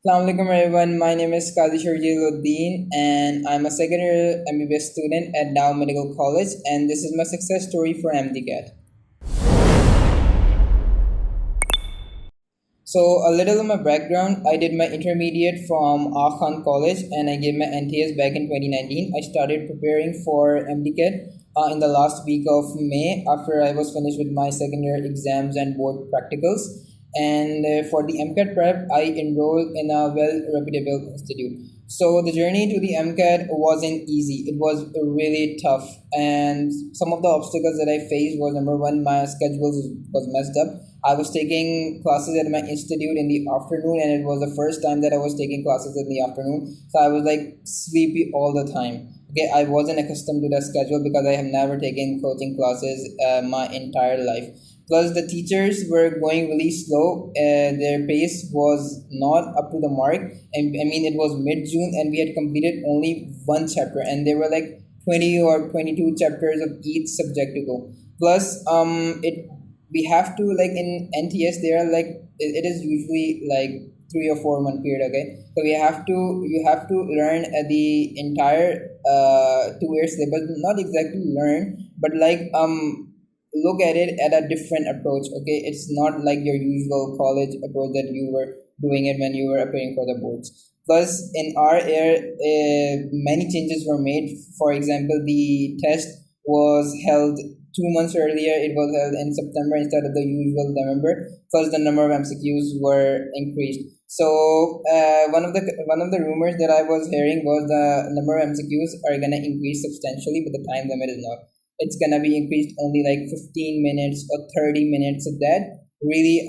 Assalamu alaikum everyone. My name is Qazi Shurjeel and I'm a second year MBBS student at Dow Medical College and this is my success story for MDCAT. So a little of my background, I did my intermediate from Khan College and I gave my NTS back in 2019. I started preparing for MDCAT in the last week of May after I was finished with my second year exams and board practicals. And for the MCAT prep, I enrolled in a well-reputable institute. So the journey to the MCAT wasn't easy. It was really tough, and some of the obstacles that I faced was number one, my schedule was messed up. I was taking classes at my institute in the afternoon, and it was the first time that I was taking classes in the afternoon. So I was like sleepy all the time. Okay, I wasn't accustomed to that schedule because I have never taken coaching classes my entire life. Plus, the teachers were going really slow. Their pace was not up to the mark. And I mean, it was mid June, and we had completed only one chapter, and there were like 20 or 22 chapters of each subject to go. Plus, it we have to like in NTS there are like it is usually like 3 or 4 month period. Okay, so you have to learn the entire 2 years syllabus, not exactly learn, but like look at it at a different approach. Okay, it's not like your usual college approach that you were doing it when you were appearing for the boards. Plus in our year many changes were made. For example, the test was held 2 months earlier. It was held in September instead of the usual November. Plus the number of MCQs were increased. So one of the rumors that I was hearing was the number of MCQs are gonna increase substantially, but the time limit is not. It's gonna be increased only like 15 minutes or 30 minutes. So that really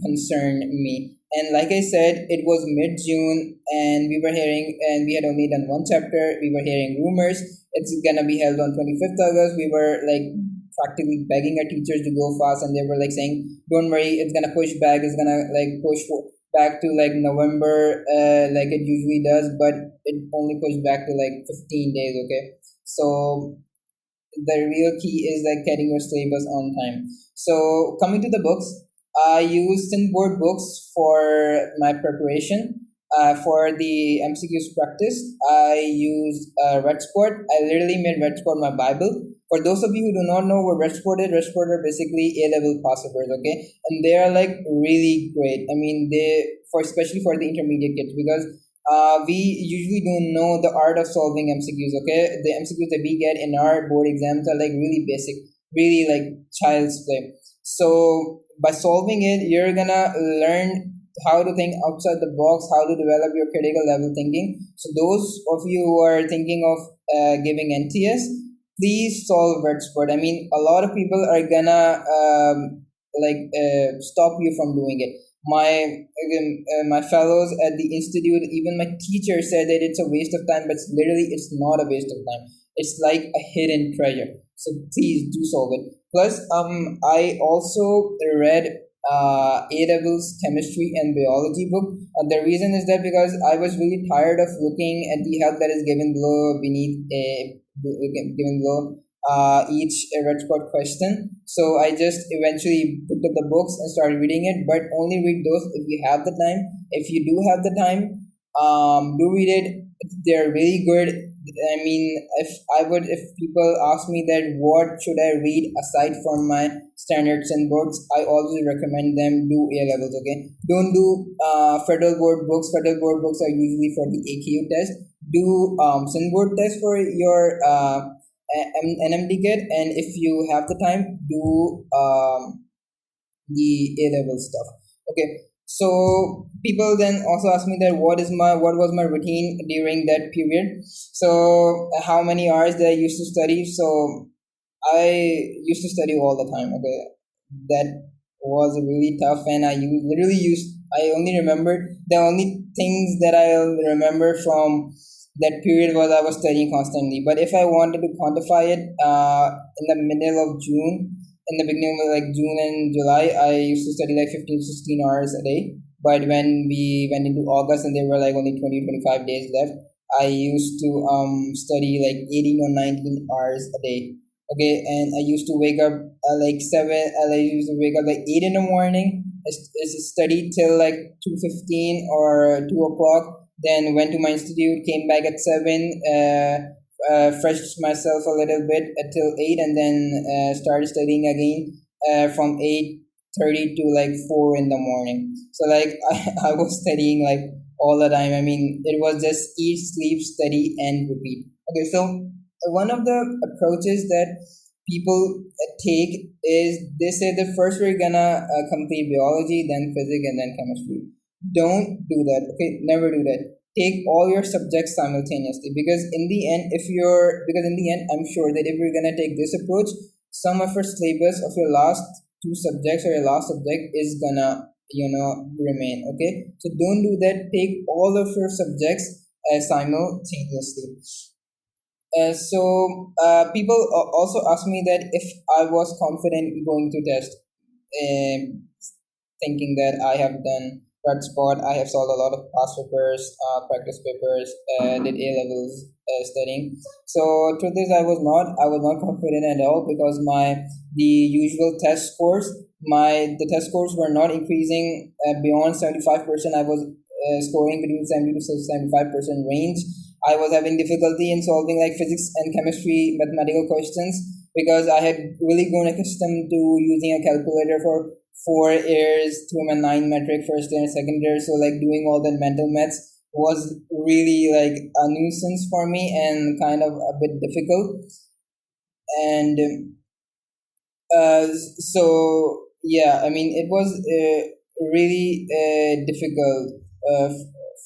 concerned me. And like I said, it was mid June, and we were hearing, and we had only done one chapter. We were hearing rumors. It's gonna be held on 25th August. We were like practically begging our teachers to go fast, and they were like saying, "Don't worry, it's gonna push back. It's gonna like push back to like November, like it usually does, but it only pushed back to like 15 days." Okay, so the real key is like getting your syllabus on time. So coming to the books, I use board books for my preparation. For the MCQs practice, I use Redsport. I literally made Redsport my Bible. For those of you who do not know what Redsport is, Redsport are basically A-level pass papers, okay? And they are like really great. I mean, especially for the intermediate kids, because we usually don't know the art of solving MCQs. Okay, the MCQs that we get in our board exams are like really basic, really like child's play. So by solving it, you're gonna learn how to think outside the box, how to develop your critical level thinking. So those of you who are thinking of giving NTS, please solve word sport. I mean, a lot of people are gonna stop you from doing it. My fellows at the institute, even my teacher said that it's a waste of time, but literally it's not a waste of time. It's like a hidden treasure. So please do solve it. Plus, I also read A levels chemistry and biology book. The reason is that because I was really tired of looking at the help that is given below beneath a given below each red spot question. So I just eventually picked up the books and started reading it, but only read those if you have the time. If you do have the time, do read it. They're really good. I mean, if people ask me that what should I read aside from my standards and books, I always recommend them do A levels. Okay, don't do federal board books. Federal board books are usually for the AQ test. Do SIN board test for your NMDCAT, and if you have the time, do the A level stuff. Okay, so people then also ask me that what was my routine during that period. So how many hours that I used to study. So I used to study all the time. Okay, that was really tough, and I only remembered the only things that I remember from that period was I was studying constantly. But if I wanted to quantify it, in the middle of June, in the beginning of like June and July, I used to study like 15 to 16 hours a day. But when we went into August and there were like only 20 25 days left, I used to study like 18 or 19 hours a day. Okay, and I used to wake up like 7, I used to wake up like 8 in the morning studied till like 2:15 or 2 o'clock. Then went to my institute, came back at 7. Freshed myself a little bit till 8, and then started studying again from 8:30 to like 4 in the morning. So like I was studying like all the time. I mean, it was just eat, sleep, study, and repeat. Okay, so one of the approaches that people take is they say that first we're gonna complete biology, then physics, and then chemistry. Don't do that. Okay, never do that. Take all your subjects simultaneously, because in the end, I'm sure that if you're gonna take this approach, some of your syllabus of your last two subjects or your last subject is gonna remain. Okay, so don't do that. Take all of your subjects simultaneously. People also ask me that if I was confident going to test, um, thinking that I have done red spot, I have solved a lot of past papers, practice papers, did A levels studying. So truth is, I was not confident at all, because the usual test scores, the test scores were not increasing beyond 75%. I was scoring between 70 to 75% range. I was having difficulty in solving like physics and chemistry mathematical questions, because I had really grown accustomed to using a calculator for 4 years through my 9 metric first year and second year. So like doing all that mental maths was really like a nuisance for me and kind of a bit difficult. And so yeah, I mean, it was really difficult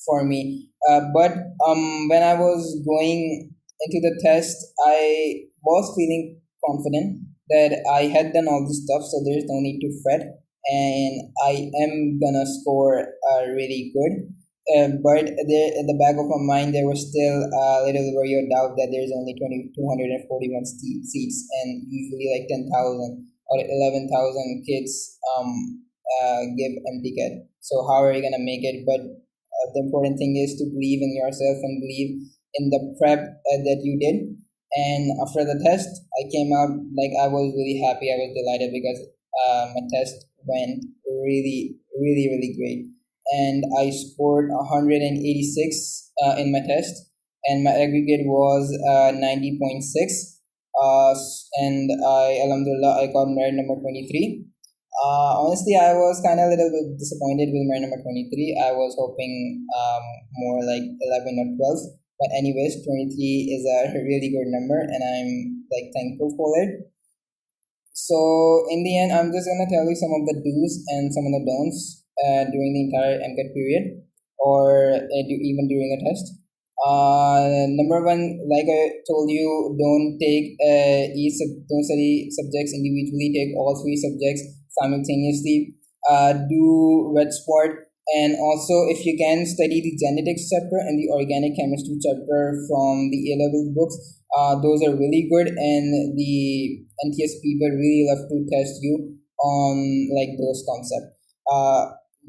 for me. But when I was going into the test, I was feeling confident that I had done all this stuff, so there's no need to fret, and I am gonna score really good. But there, at the back of my mind, there was still a little worry or doubt that there's only 241 seats, and usually like 10,000 or 11,000 kids give MDCAT. So how are you gonna make it? But the important thing is to believe in yourself and believe in the prep that you did. And after the test, I came out like I was really happy. I was delighted, because my test went really, really, really great. And I scored 186 in my test, and my aggregate was 90.6. And Alhamdulillah, I got merit number 23. Honestly, I was kind of a little bit disappointed with my number 23. I was hoping more like 11 or 12. But anyways, 23 is a really good number, and I'm like thankful for it. So in the end, I'm just gonna tell you some of the do's and some of the don'ts during the entire MCAT period, or even during a test. Number one, like I told you, don't take don't study subjects individually. Take all three subjects simultaneously. Do red spot, and also if you can study the genetics chapter and the organic chemistry chapter from the A level books. Those are really good, and the NTS people really love to test you on like those concepts.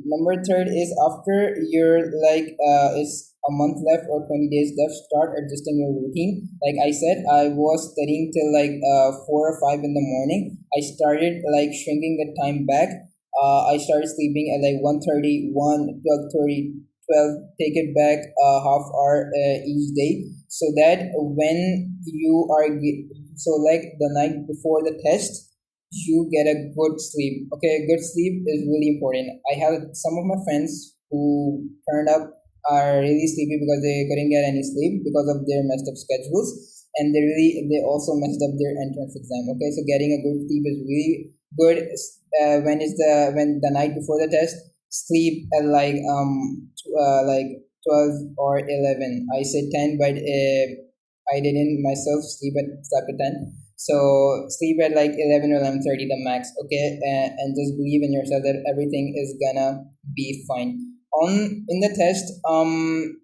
Number third is, after you're like it's a month left or 20 days left, start adjusting your routine. Like I said, I was studying till like 4 or 5 in the morning. I started like shrinking the time back. I started sleeping at like 1:30, 12:30, 12. Take it back half hour each day, so that when you are so like the night before the test, you get a good sleep. Okay, good sleep is really important. I have some of my friends who turned up are really sleepy because they couldn't get any sleep because of their messed up schedules, and they also messed up their entrance exam. Okay, so getting a good sleep is really good. When the night before the test, sleep at like 12 or 11. I said 10, but I didn't myself sleep at 10. So sleep at like 11 or 11:30 the max. Okay, and just believe in yourself that everything is gonna be fine. In the test,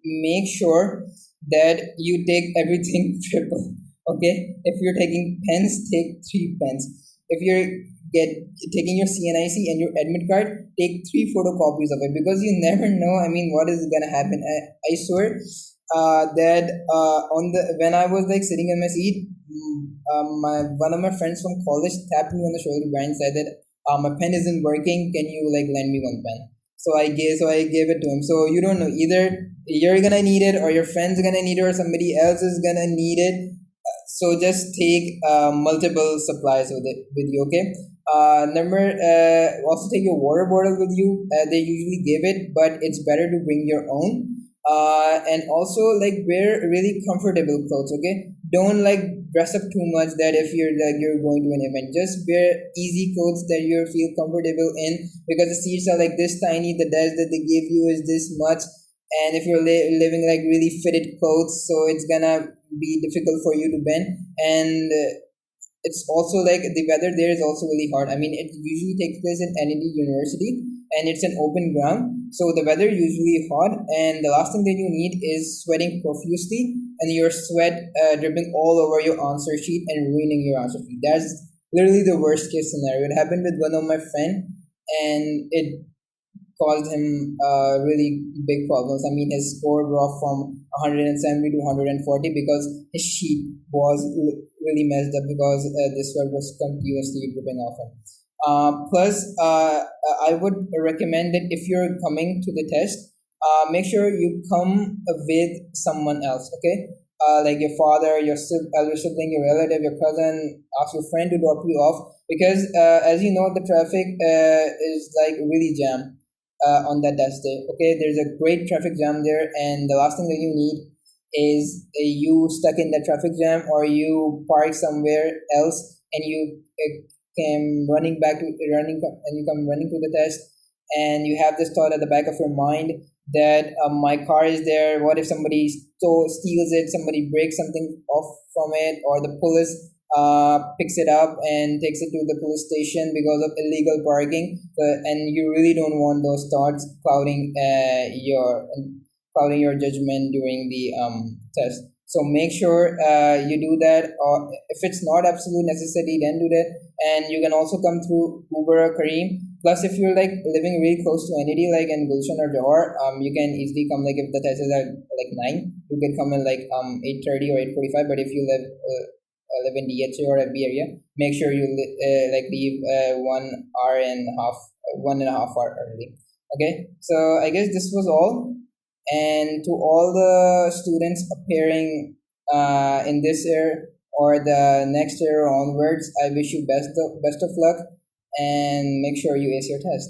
make sure that you take everything triple. Okay, if you're taking pens, take 3 pens. If you're taking your CNIC and your admit card, take 3 photocopies of it, because you never know. I mean, what is gonna happen? I swear that when I was like sitting in my seat, one of my friends from college tapped me on the shoulder and said that my pen isn't working. Can you like lend me one pen? So I gave it to him. So you don't know, either you're gonna need it, or your friend's gonna need it, or somebody else is gonna need it. So just take multiple supplies with you. Okay. Number Also take your water bottle with you. They usually give it, but it's better to bring your own. And also like wear really comfortable clothes. Okay, don't like dress up too much that if you're going to an event, just wear easy clothes that you feel comfortable in, because the seats are like this tiny, the desk that they give you is this much, and if you're living like really fitted clothes, so it's gonna be difficult for you to bend. And it's also like the weather there is also really hot. I mean, it usually takes place in NMD University, and it's an open ground, so the weather usually hot. And the last thing that you need is sweating profusely, and your sweat dripping all over your answer sheet and ruining your answer sheet. That's literally the worst case scenario. It happened with one of my friend, and it caused him really big problems. I mean, his score dropped from 170 to 140 because his sheet was really messed up, because the sweat was continuously dripping off him. Plus, I would recommend that if you're coming to the test, make sure you come with someone else. Okay, like your father, your elder sibling, your relative, your cousin. Ask your friend to drop you off, because as you know, the traffic is like really jammed on that test day. Okay, there's a great traffic jam there, and the last thing that you need is you stuck in the traffic jam, or you park somewhere else, and you came running back to running and you come running to the test, and you have this thought at the back of your mind that my car is there. What if somebody steals it? Somebody breaks something off from it, or the police picks it up and takes it to the police station because of illegal parking. And you really don't want those thoughts clouding your judgment during the test. So make sure you do that, or if it's not absolute necessity, then do that. And you can also come through Uber or Kareem. Plus, if you're like living really close to NED, like in Gulshan or Johor, you can easily come. Like if the test is at like 9, you can come in like 8:30 or 8:45. But if you live in DHA or FB area, make sure you like leave 1.5 hour early. Okay, so I guess this was all. And to all the students appearing in this year or the next year onwards, I wish you best of luck, and make sure you ace your test.